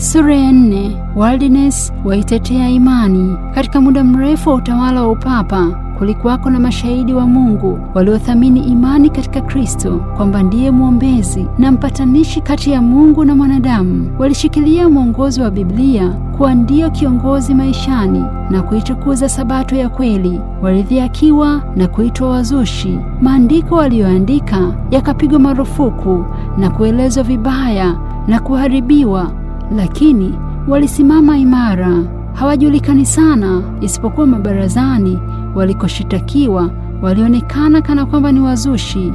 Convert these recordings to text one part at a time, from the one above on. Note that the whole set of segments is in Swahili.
Sura ya 4. Waldenses waitetea imani. Katika muda mrefu wa utawala wa upapa, kulikuwako na mashahidi wa Mungu waliothamini imani katika Kristo kwamba ndiye mwombezi na mpatanishi kati ya Mungu na mwanadamu. Walishikilia mwongozo wa Biblia kuwa ndio kiongozi maishani na kuitukuza Sabato ya kweli. Walidhihakiwa na kuitwa wazushi. Maandiko waliyoandika yakapigwa marufuku na kuelezwa vibaya na kuharibiwa, lakini walisimama imara. Hawajulikani sana isipokuwa mabarazani walikoshitakiwa walionekana kana kwamba ni wazushi.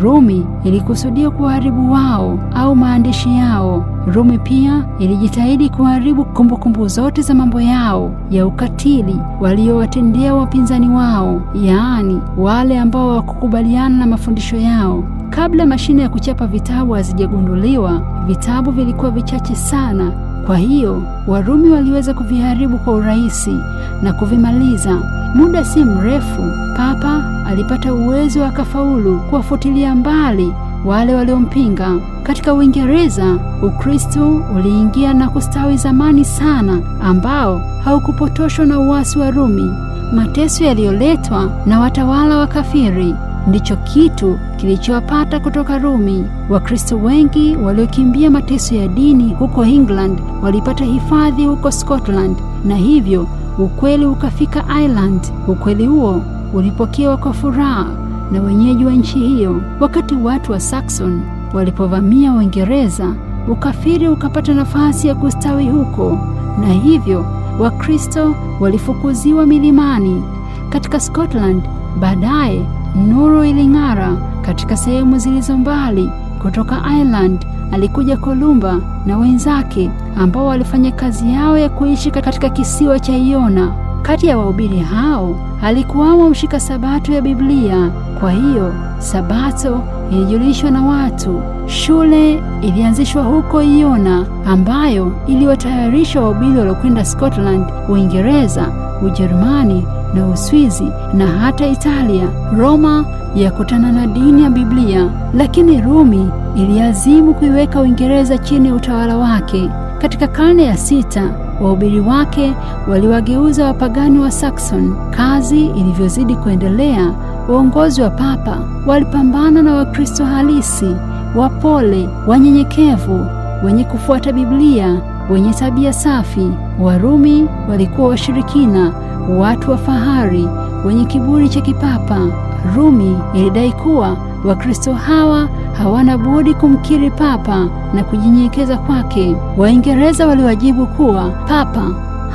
Rumi ilikusudia kuharibu wao au maandishi yao. Rumi pia ilijitahidi kuharibu kumbukumbu zote za mambo yao ya ukatili waliowatendea wapinzani wao, yaani wale ambao hawakukubaliana na mafundisho yao. Kabla mashine ya kuchapa vitabu hazijagunduliwa, vitabu vilikuwa vichache sana. Kwa hiyo Warumi waliweza kuviharibu kwa urahisi na kuvimaliza. Muda si mrefu, Papa alipata uwezo akafaulu kuwafutilia mbali wale waliompinga. Katika Uingereza, Ukristo uliingia na kustawi zamani sana, ambao haukupotoshwa na uasi wa Rumi. Mateso yaliyoletwa na watawala wa kafiri ndicho kitu kilichowapata kutoka Rumi. Wakristo wengi waliokimbia mateso ya dini huko England walipata hifadhi huko Scotland, na hivyo ukweli ukafika Ireland. Ukweli huo ulipokewa kwa furaha na wenyeji wa nchi hiyo. Wakati watu wa Saxon walipovamia Uingereza, ukafiri ukapata nafasi ya kustawi huko, na hivyo Wakristo walifukuziwa milimani. Katika Scotland baadaye nuru iling'ara. Katika sehemu zilizo mbali kutoka Ireland alikuja Kolumba na wenzake ambao walifanya kazi yao ya kuishi katika kisiwa cha Iona. Kati ya wahubiri hao alikuwamo mshika Sabato ya Biblia. Kwa hiyo Sabato ilijulishwa na watu. Shule ilianzishwa huko Iona ambayo iliwatayarisha wahubiri waliokwenda Scotland, Uingereza, Ujerumani na Uswizi na hata Italia. Roma yakutana na dini ya Biblia, lakini Rumi iliazimu kuiweka Uingereza chini ya utawala wake. Katika karne ya 6, wahubiri wake waliwageuza wapagani wa Saxon. Kazi ilivyozidi kuendelea, uongozi wa Papa walipambana na Wakristo halisi, wapole, wanyenyekevu, wenye kufuata Biblia, wenye tabia safi. Warumi walikuwa washirikina, watu wa fahari, wenye kiburi cha kipapa. Rumi ilidai kuwa Wakristo hawa hawana budi kumkiri Papa na kujinyenyekeza kwake. Waingereza waliwajibu kuwa Papa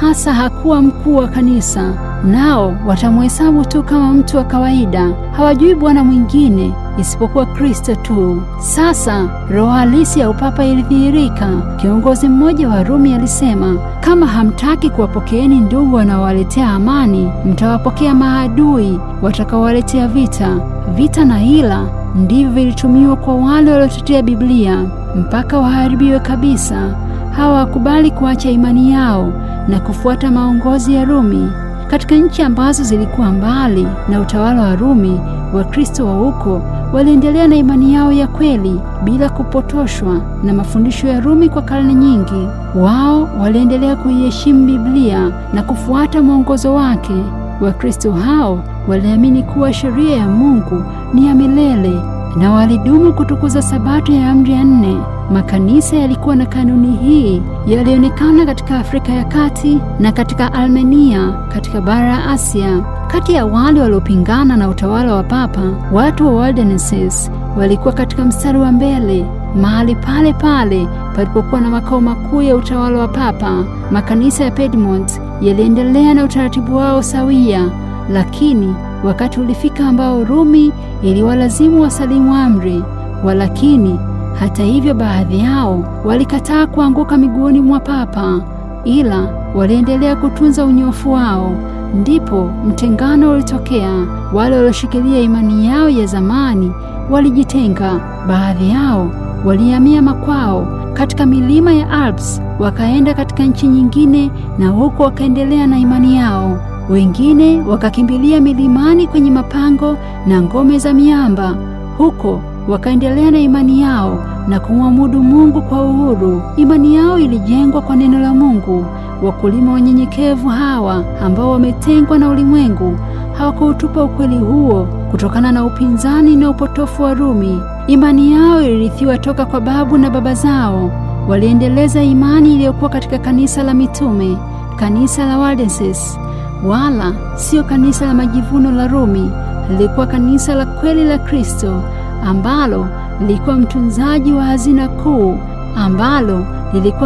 hasa hakuwa mkuu wa kanisa, nao watamhesabu tu kama mtu wa kawaida. Hawajui bwana mwingine isipokuwa Kristo tu. Sasa roho halisi ya upapa ilidhihirika. Kiongozi mmoja wa Rumi alisema, kama hamtaki kuwapokeeni ndugu wanaowaletea amani, mtawapokea maadui watakaowaletea vita. Vita na hila ndivyo vilitumiwa kwa wale waliotetea Biblia mpaka waharibiwe kabisa. Hawakubali kuacha imani yao na kufuata maongozi ya Rumi. Katika nchi ambazo zilikuwa mbali na utawala wa Rumi, Wakristo wa huko waliendelea na imani yao ya kweli bila kupotoshwa na mafundisho ya Rumi kwa karne nyingi. Wao waliendelea kuiheshimu Biblia na kufuata mwongozo wake. Wakristo hao waliamini kuwa sheria ya Mungu ni ya milele na walidumu kutukuza Sabato ya amri ya 4. Makanisa yalikuwa na kanuni hii yalionekana katika Afrika ya Kati na katika Armenia katika bara ya Asia. Kati ya wale waliopingana na utawala wa Papa, watu wa Waldenses walikuwa katika mstari wa mbele, mahali pale pale palipokuwa na makao makuu ya utawala wa Papa. Makanisa ya Piedmont yaliendelea na utaratibu wao sawia, lakini wakati ulifika ambao Rumi iliwalazimu wasalimu amri. Walakini hata hivyo, baadhi yao walikataa kuanguka miguuni mwa Papa, ila waliendelea kutunza unyofu wao. Ndipo mtengano ulitokea. Wale walioshikilia imani yao ya zamani walijitenga. Baadhi yao walihamia makwao katika milima ya Alps, wakaenda katika nchi nyingine na huko wakaendelea na imani yao. Wengine wakakimbilia milimani kwenye mapango na ngome za miamba. Huko wakaendelea na imani yao na kumwabudu Mungu kwa uhuru. Imani yao ilijengwa kwa neno la Mungu. Wakulima wanyenyekevu hawa ambao wametengwa na ulimwengu hawakuutupa ukweli huo kutokana na upinzani na upotofu wa Rumi. Imani yao ilirithiwa toka kwa babu na baba zao. Waliendeleza imani iliyokuwa katika kanisa la mitume, kanisa la Waldenses, wala sio kanisa la majivuno la Rumi. Lilikuwa kanisa la kweli la Kristo ambalo lilikuwa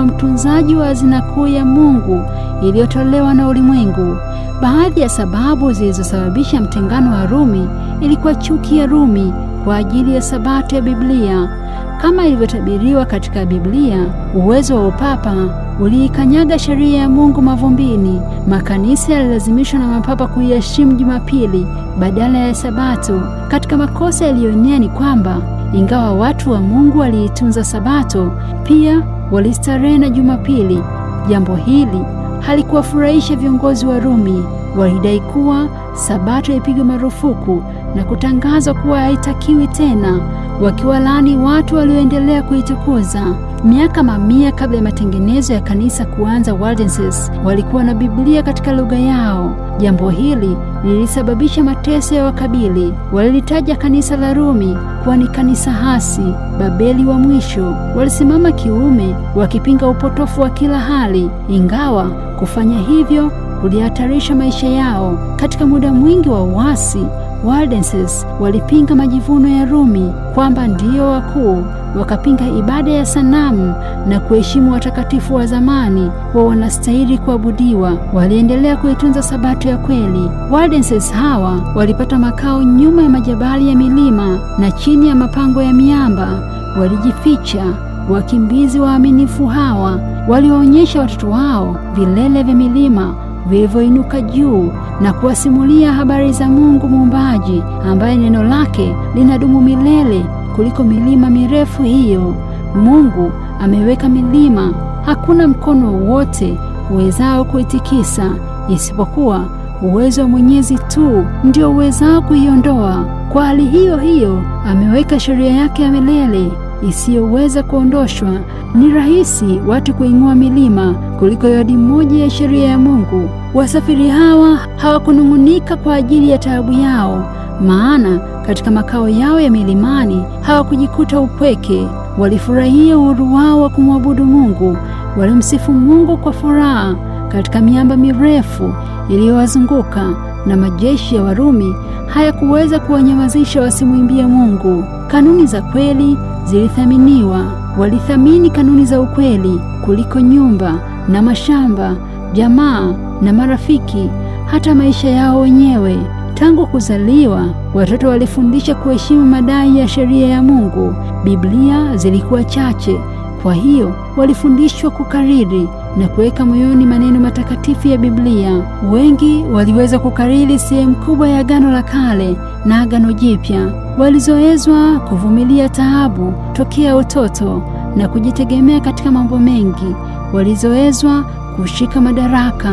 mtunzaji wa hazina kuu ya Mungu iliyotolewa na ulimwengu. Baadhi ya sababu zilizosababisha mtengano wa Rumi ilikuwa chuki ya Rumi kwa ajili ya sabato ya Biblia. Kama ilivyotabiriwa katika Biblia, uwezo wa upapa uliikanyaga sheria ya Mungu mavumbini. Makanisa yalilazimishwa na mapapa kuiheshimu Jumapili badala ya Sabato. Katika makosa yaliyoenea ni kwamba ingawa watu wa Mungu waliitunza Sabato, pia walistarehe na Jumapili. Jambo hili halikuwafurahisha viongozi wa Rumi. Walidai kuwa Sabato ipigwe marufuku na kutangazwa kuwa haitakiwi tena, wakiwalaani watu walioendelea kuitukuza. Miaka mamia kabla ya matengenezo ya kanisa kuanza, Waldenses walikuwa na Biblia katika lugha yao. Jambo hili lilisababisha mateso ya wakabili. Walilitaja kanisa la Rumi kuwa ni kanisa hasi, Babeli wa mwisho. Walisimama kiume wakipinga upotofu wa kila hali, ingawa kufanya hivyo kulihatarisha maisha yao. Katika muda mwingi wa uasi, Waldenses walipinga majivuno ya Rumi kwamba ndio wakuu. Wakapinga ibada ya sanamu na kuheshimu watakatifu wa zamani wa wanastahili kuabudiwa. Waliendelea kuitunza Sabato ya kweli. Waldenses hawa walipata makao nyuma ya majabali ya milima na chini ya mapango ya miamba walijificha. Wakimbizi waaminifu hawa waliwaonyesha watoto wao vilele vya milima vilivyoinuka juu na kuwasimulia habari za Mungu Muumbaji, ambaye neno lake linadumu milele kuliko milima mirefu hiyo. Mungu ameweka milima, hakuna mkono wowote uwezao kuitikisa isipokuwa uwezo wa Mwenyezi tu ndio uwezao kuiondoa. Kwa hali hiyo hiyo ameweka sheria yake ya milele isiyoweza kuondoshwa. Ni rahisi watu kuing'oa milima kuliko yadi moja ya sheria ya Mungu. Wasafiri hawa hawakunung'unika kwa ajili ya taabu yao, maana katika makao yao ya milimani hawakujikuta upweke. Walifurahia uhuru wao wa kumwabudu Mungu. Walimsifu Mungu kwa furaha katika miamba mirefu iliyowazunguka, na majeshi ya Warumi hayakuweza kuwanyamazisha wasimwimbie Mungu. Kanuni za kweli zilithaminiwa. Walithamini kanuni za ukweli kuliko nyumba na mashamba, jamaa na marafiki, hata maisha yao wenyewe. Tangu kuzaliwa, watoto walifundisha kuheshimu madai ya sheria ya Mungu. Biblia zilikuwa chache, kwa hiyo walifundishwa kukariri na kuweka moyoni maneno matakatifu ya Biblia. Wengi waliweza kukariri sehemu kubwa ya Agano la Kale na Agano Jipya. Walizoezwa kuvumilia taabu tokea utoto na kujitegemea katika mambo mengi. Walizoezwa kushika madaraka,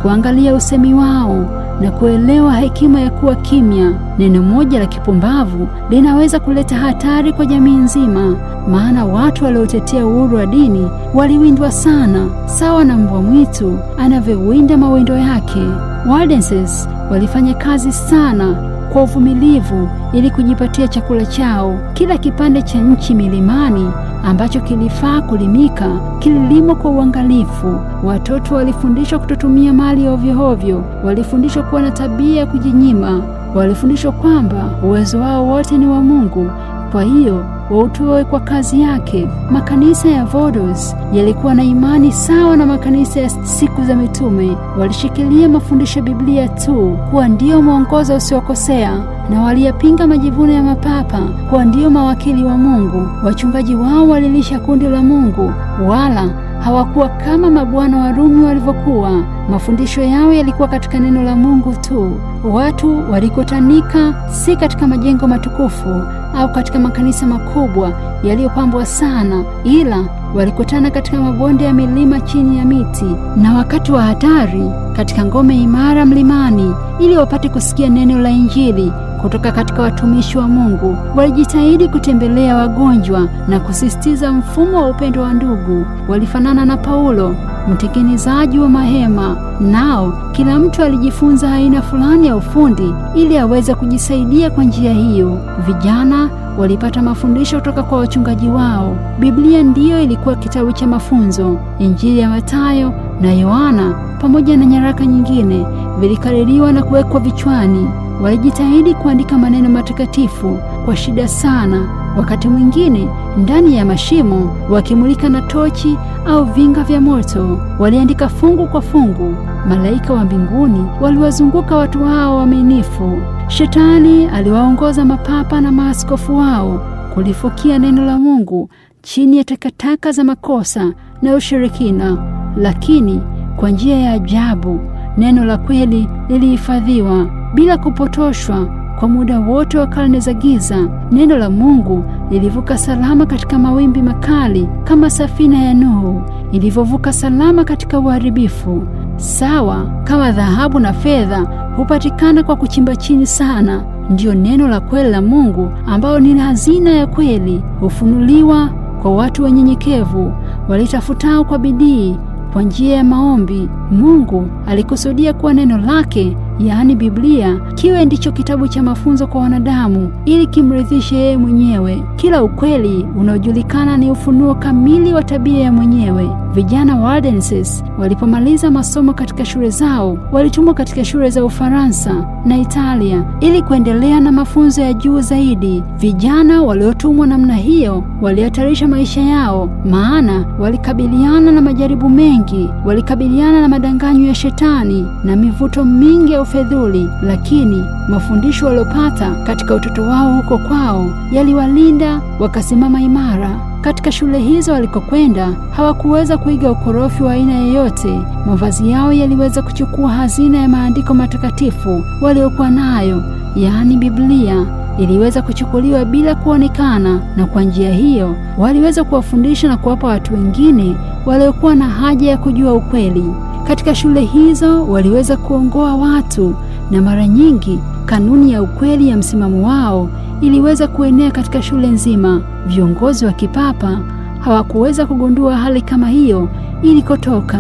kuangalia usemi wao na kuelewa hekima ya kuwa kimya. Neno moja la kipumbavu linaweza kuleta hatari kwa jamii nzima, maana watu waliotetea uhuru wa dini waliwindwa sana, sawa na mbwa mwitu anavyowinda mawindo yake. Waldenses walifanya kazi sana kwa uvumilivu ili kujipatia chakula chao. Kila kipande cha nchi milimani ambacho kilifaa kulimika kililimwa kwa uangalifu. Watoto walifundishwa kutotumia mali ovyo ovyo. Walifundishwa kuwa na tabia ya kujinyima. Walifundishwa kwamba uwezo wao wote ni wa Mungu, kwa hiyo wautoe kwa kazi yake. Makanisa ya Vodos yalikuwa na imani sawa na makanisa ya siku za mitume. Walishikilia mafundisho ya Biblia tu kuwa ndio mwongozo usiokosea, na waliyapinga majivuno ya mapapa kuwa ndio mawakili wa Mungu. Wachungaji wao walilisha kundi la Mungu, wala hawakuwa kama mabwana wa Rumi walivyokuwa. Mafundisho yao yalikuwa katika neno la Mungu tu. Watu walikutanika si katika majengo matukufu au katika makanisa makubwa yaliyopambwa sana, ila walikutana katika mabonde ya milima chini ya miti, na wakati wa hatari katika ngome imara mlimani, ili wapate kusikia neno la Injili kutoka katika watumishi wa Mungu. Walijitahidi kutembelea wagonjwa na kusisitiza mfumo wa upendo wa ndugu. Walifanana na Paulo, mtengenezaji wa mahema. Nao kila mtu alijifunza aina fulani ya ufundi ili aweze kujisaidia kwa njia hiyo. Vijana walipata mafundisho kutoka kwa wachungaji wao. Biblia ndiyo ilikuwa kitabu cha mafunzo. Injili ya Mathayo na Yohana pamoja na nyaraka nyingine vilikaririwa na kuwekwa vichwani. Walijitahidi kuandika maneno matakatifu kwa shida sana, wakati mwingine ndani ya mashimo, wakimulika na tochi au vinga vya moto. Waliandika fungu kwa fungu. Malaika wa mbinguni waliwazunguka watu hao waaminifu. Shetani aliwaongoza mapapa na maaskofu wao kulifukia neno la Mungu chini ya takataka za makosa na ushirikina, lakini kwa njia ya ajabu neno la kweli lilihifadhiwa bila kupotoshwa. Kwa muda wote wa karne za giza, neno la Mungu lilivuka salama katika mawimbi makali, kama safina ya Nuhu ilivyovuka salama katika uharibifu. Sawa kama dhahabu na fedha hupatikana kwa kuchimba chini sana, ndiyo neno la kweli la Mungu, ambao ni hazina ya kweli, hufunuliwa kwa watu wanyenyekevu walitafutao kwa bidii. Kwa njia ya maombi, Mungu alikusudia kuwa neno lake, yaani Biblia, kiwe ndicho kitabu cha mafunzo kwa wanadamu ili kimridhishe yeye mwenyewe. Kila ukweli unaojulikana ni ufunuo kamili wa tabia ya mwenyewe. Vijana Waldenses walipomaliza masomo katika shule zao, walitumwa katika shule za Ufaransa na Italia ili kuendelea na mafunzo ya juu zaidi. Vijana waliotumwa namna hiyo walihatarisha maisha yao, maana walikabiliana na majaribu mengi, walikabiliana na madanganyo ya Shetani na mivuto mingi ya ufedhuli, lakini mafundisho waliopata katika utoto wao huko kwao yaliwalinda, wakasimama imara. Katika shule hizo walikokwenda hawakuweza kuiga ukorofi wa aina yoyote. Mavazi yao yaliweza kuchukua hazina ya maandiko matakatifu waliokuwa nayo, yaani Biblia iliweza kuchukuliwa bila kuonekana, na kwa njia hiyo waliweza kuwafundisha na kuwapa watu wengine waliokuwa na haja ya kujua ukweli. Katika shule hizo waliweza kuongoa watu, na mara nyingi kanuni ya ukweli ya msimamo wao iliweza kuenea katika shule nzima. Viongozi wa kipapa hawakuweza kugundua hali kama hiyo ilikotoka.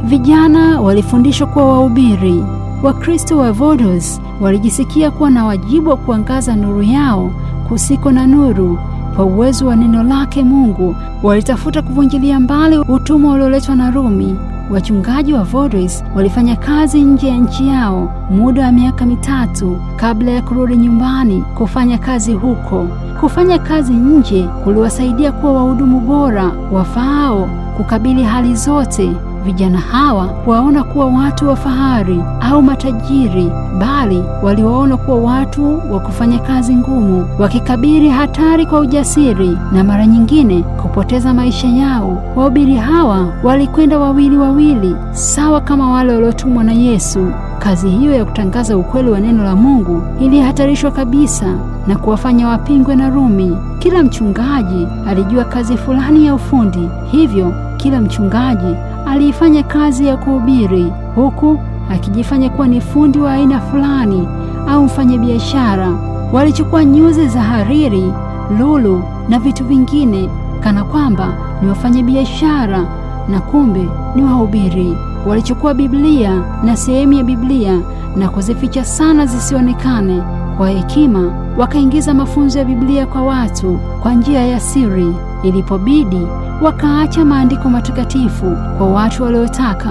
Vijana walifundishwa kuwa wahubiri. Wakristo wa Vodos walijisikia kuwa na wajibu wa kuangaza nuru yao kusiko na nuru. Kwa uwezo wa neno lake Mungu walitafuta kuvunjilia mbali utumwa ulioletwa na Rumi. Wachungaji wa Vodos walifanya kazi nje ya nchi yao muda wa miaka 3 kabla ya kurudi nyumbani kufanya kazi huko. Kufanya kazi nje kuliwasaidia kuwa wahudumu bora wafaao kukabili hali zote. Vijana hawa waona kuwa watu wa fahari au matajiri, bali waliwaona kuwa watu wa kufanya kazi ngumu, wakikabili hatari kwa ujasiri na mara nyingine kupoteza maisha yao. Wahubiri hawa walikwenda wawili, sawa kama wale waliotumwa na Yesu. Kazi hiyo ya kutangaza ukweli wa neno la Mungu ilihatarishwa kabisa na kuwafanya wapingwe na Rumi. Kila mchungaji alijua kazi fulani ya ufundi, hivyo kila mchungaji aliifanya kazi ya kuhubiri, huku akijifanya kuwa ni fundi wa aina fulani au mfanyabiashara. Walichukua nyuzi za hariri, lulu na vitu vingine kana kwamba ni wafanyabiashara, na kumbe ni wahubiri. Walichukua Biblia na sehemu ya Biblia na kuzificha sana zisionekane. Kwa hekima wakaingiza mafunzo ya Biblia kwa watu kwa njia ya siri. Ilipobidi wakaacha maandiko matakatifu kwa watu waliotaka.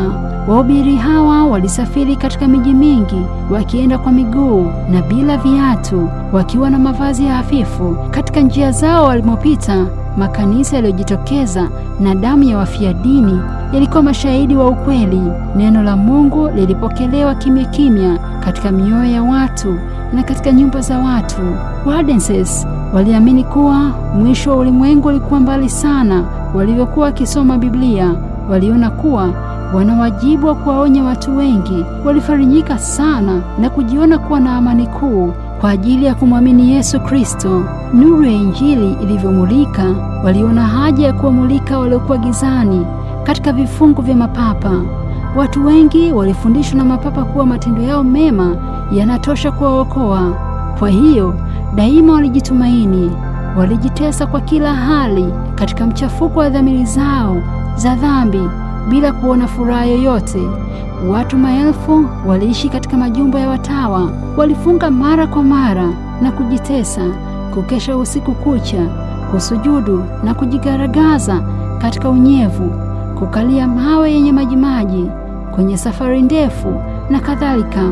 Wahubiri hawa walisafiri katika miji mingi, wakienda kwa miguu na bila viatu, wakiwa na mavazi ya hafifu. Katika njia zao walimopita, makanisa yaliyojitokeza na damu ya wafia dini yalikuwa mashahidi wa ukweli. Neno la Mungu lilipokelewa kimya kimya katika mioyo ya watu na katika nyumba za watu. Waldenses waliamini kuwa mwisho wa ulimwengu ulikuwa mbali sana. Walivyokuwa wakisoma Biblia, waliona kuwa wana wajibu wa kuwaonya watu wengi. Walifarijika sana na kujiona kuwa na amani kuu kwa ajili ya kumwamini Yesu Kristo. Nuru ya Injili ilivyomulika, waliona haja ya kuwamulika waliokuwa gizani katika vifungu vya mapapa. Watu wengi walifundishwa na mapapa kuwa matendo yao mema yanatosha kuwaokoa. Kwa hiyo daima walijitumaini, walijitesa kwa kila hali katika mchafuko wa dhamiri zao za dhambi bila kuona furaha yoyote. Watu maelfu waliishi katika majumba ya watawa, walifunga mara kwa mara na kujitesa, kukesha usiku kucha, kusujudu na kujigaragaza katika unyevu, kukalia mawe yenye majimaji kwenye safari ndefu na kadhalika.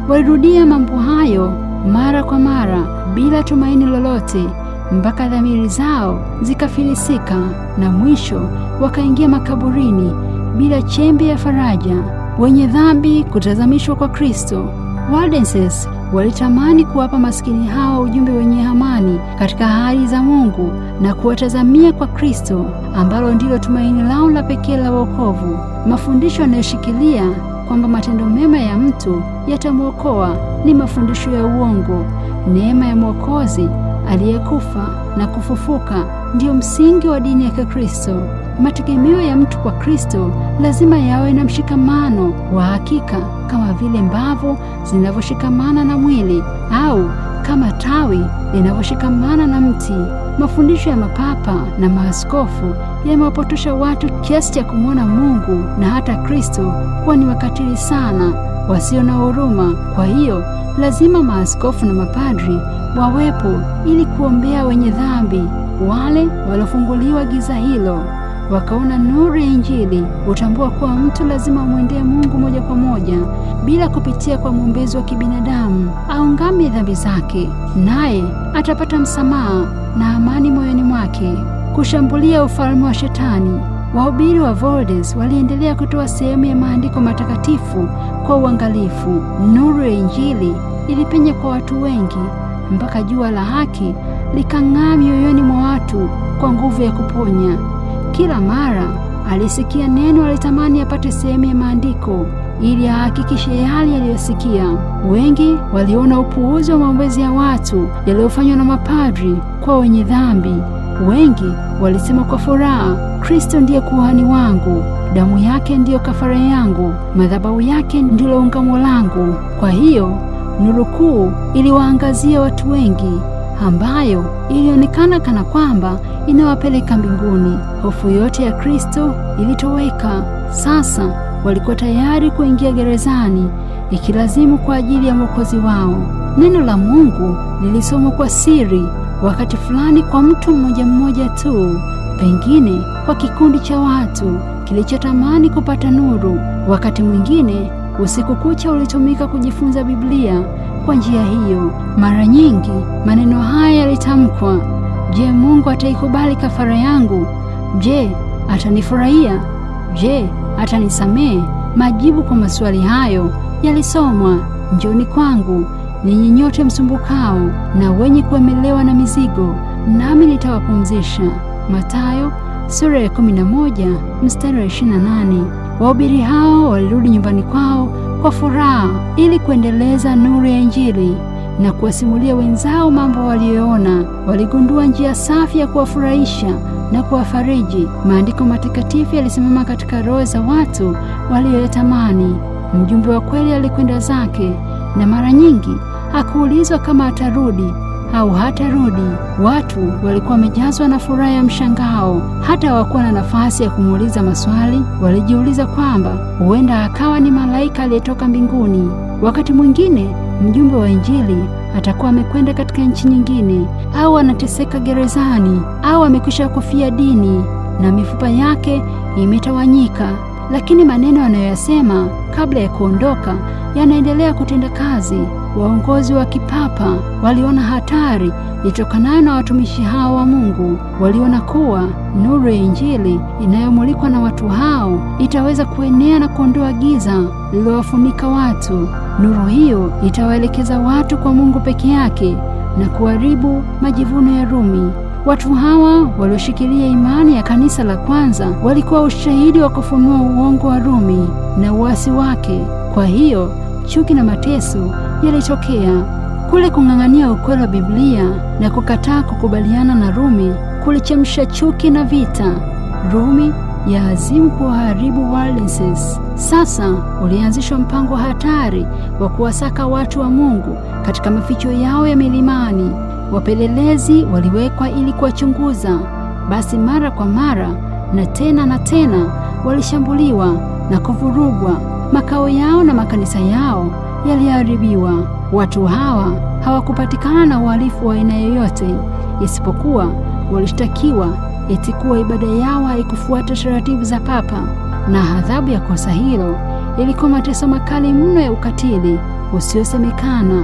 Walirudia mambo hayo mara kwa mara bila tumaini lolote, mpaka dhamiri zao zikafilisika na mwisho wakaingia makaburini bila chembe ya faraja, wenye dhambi kutazamishwa kwa Kristo. Waldenses walitamani kuwapa maskini hawa ujumbe wenye amani katika ahadi za Mungu na kuwatazamia kwa Kristo, ambalo ndilo tumaini lao la pekee la wokovu. Mafundisho yanayoshikilia kwamba matendo mema ya mtu yatamwokoa ni mafundisho ya uongo. Neema ya Mwokozi aliyekufa na kufufuka ndiyo msingi wa dini ya Kikristo. Mategemeo ya mtu kwa Kristo lazima yawe na mshikamano wa hakika, kama vile mbavu zinavyoshikamana na mwili au kama tawi linavyoshikamana na mti. Mafundisho ya mapapa na maaskofu yamewapotosha watu kiasi cha kumwona Mungu na hata Kristo kuwa ni wakatili sana, wasio na huruma. Kwa hiyo lazima maaskofu na mapadri wawepo ili kuombea wenye dhambi, wale waliofunguliwa giza hilo wakaona nuru ya Injili. Utambua kuwa mtu lazima amwendee Mungu moja kwa moja bila kupitia kwa mwombezi wa kibinadamu. Aungame dhambi zake, naye atapata msamaha na amani moyoni mwake. Kushambulia ufalme wa Shetani. Wahubiri wa Waldenses waliendelea kutoa sehemu ya maandiko matakatifu kwa uangalifu. Nuru ya Injili ilipenya kwa watu wengi mpaka jua la haki likang'aa mioyoni mwa watu kwa nguvu ya kuponya. Kila mara alisikia neno, alitamani apate sehemu ya maandiko ili ahakikishe yale aliyosikia. Wengi waliona upuuzi wa maombezi ya watu yaliyofanywa na mapadri kwa wenye dhambi. Wengi walisema kwa furaha, Kristo ndiye kuhani wangu, damu yake ndiyo kafara yangu, madhabahu yake ndilo ungamo langu. Kwa hiyo nuru kuu iliwaangazia watu wengi, ambayo ilionekana kana kwamba inawapeleka mbinguni. Hofu yote ya Kristo ilitoweka. Sasa walikuwa tayari kuingia gerezani, ikilazimu kwa ajili ya Mwokozi wao. Neno la Mungu lilisomwa kwa siri wakati fulani kwa mtu mmoja mmoja tu, pengine kwa kikundi cha watu kilichotamani kupata nuru. Wakati mwingine usiku kucha ulitumika kujifunza Biblia kwa njia hiyo. Mara nyingi maneno haya yalitamkwa: Je, Mungu ataikubali kafara yangu? Je, atanifurahia? Je, atanisamehe? Majibu kwa maswali hayo yalisomwa: Njoni kwangu ninyi nyote msumbukao na wenye kuemelewa na mizigo, nami nitawapumzisha. Mathayo sura ya 11 mstari wa 28. Wahubiri hao walirudi nyumbani kwao kwa furaha ili kuendeleza nuru ya Injili na kuwasimulia wenzao mambo waliyoona. Waligundua njia safi ya kuwafurahisha na kuwafariji. Maandiko matakatifu yalisimama katika roho za watu walioyatamani. Mjumbe wa kweli alikwenda zake, na mara nyingi hakuulizwa kama atarudi au hatarudi. Watu walikuwa wamejazwa na furaha ya mshangao, hata hawakuwa na nafasi ya kumuuliza maswali. Walijiuliza kwamba huenda akawa ni malaika aliyetoka mbinguni. Wakati mwingine mjumbe wa Injili atakuwa amekwenda katika nchi nyingine, au anateseka gerezani, au amekwisha kufia dini na mifupa yake imetawanyika, lakini maneno anayoyasema kabla ya kuondoka yanaendelea kutenda kazi. Waongozi wa kipapa waliona hatari itokanayo na watumishi hao wa Mungu. Waliona kuwa nuru ya Injili inayomulikwa na watu hao itaweza kuenea na kuondoa giza lililowafunika watu. Nuru hiyo itawaelekeza watu kwa Mungu peke yake na kuharibu majivuno ya Rumi. Watu hawa walioshikilia imani ya kanisa la kwanza walikuwa ushahidi wa kufunua uongo wa Rumi na uasi wake. Kwa hiyo chuki na mateso yalitokea. Kule kung'ang'ania ukweli wa Biblia na kukataa kukubaliana na Rumi kulichemsha chuki na vita. Rumi ya azimu kuwaharibu Waldenses. Sasa ulianzishwa mpango hatari wa kuwasaka watu wa Mungu katika maficho yao ya milimani. Wapelelezi waliwekwa ili kuwachunguza. Basi mara kwa mara na tena walishambuliwa na kuvurugwa. Makao yao na makanisa yao yaliharibiwa. Watu hawa hawakupatikana na uhalifu wa aina yoyote, isipokuwa walishtakiwa eti kuwa ibada yao haikufuata taratibu za Papa, na adhabu ya kosa hilo ilikuwa mateso makali mno ya ukatili usiosemekana.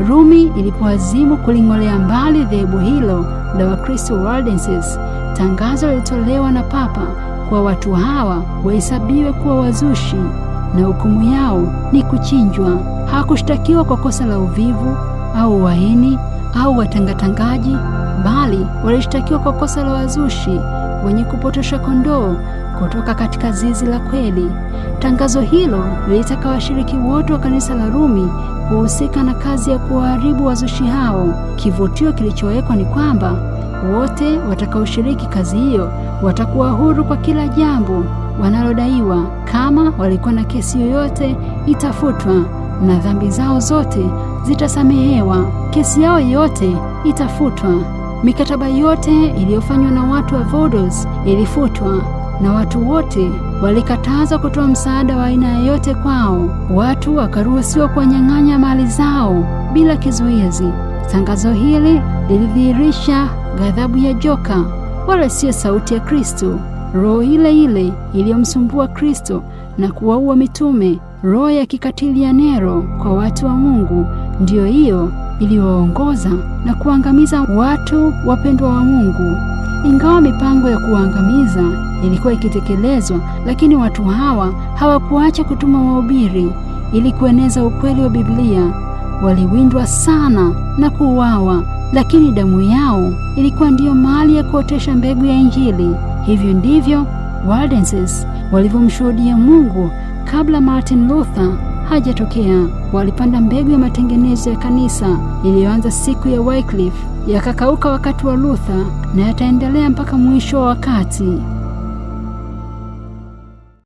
Rumi ilipoazimu kuling'olea mbali dhehebu hilo la Wakristo Waldenses, tangazo lilitolewa na Papa kwa watu hawa wahesabiwe kuwa wazushi na hukumu yao ni kuchinjwa. Hawakushtakiwa kwa kosa la uvivu au uhaini au watangatangaji, bali walishtakiwa kwa kosa la wazushi wenye kupotosha kondoo kutoka katika zizi la kweli. Tangazo hilo lilitaka washiriki wote wa kanisa la Rumi kuhusika na kazi ya kuwaharibu wazushi hao. Kivutio kilichowekwa ni kwamba wote watakaoshiriki kazi hiyo watakuwa huru kwa kila jambo wanalodaiwa. Kama walikuwa na kesi yoyote itafutwa na dhambi zao zote zitasamehewa. Kesi yao yote itafutwa. Mikataba yote iliyofanywa na watu wa Vodos ilifutwa, na watu wote walikatazwa kutoa msaada wa aina yoyote kwao. Watu wakaruhusiwa kuwanyang'anya mali zao bila kizuizi. Tangazo hili lilidhihirisha ghadhabu ya joka, wala sio sauti ya Kristo. Roho ile iliyomsumbua Kristo na kuwaua mitume, roho ya kikatili ya Nero kwa watu wa Mungu, ndiyo hiyo iliyoongoza na kuangamiza watu wapendwa wa Mungu. Ingawa mipango ya kuangamiza ilikuwa ikitekelezwa, lakini watu hawa hawakuacha kutuma wahubiri ili kueneza ukweli wa Biblia. Waliwindwa sana na kuuawa, lakini damu yao ilikuwa ndiyo mali ya kuotesha mbegu ya Injili. Hivyo ndivyo Waldenses walivyomshuhudia Mungu kabla Martin Luther hajatokea. Walipanda mbegu ya matengenezo ya kanisa iliyoanza siku ya Wycliffe, yakakauka wakati wa Luther, na yataendelea mpaka mwisho wa wakati.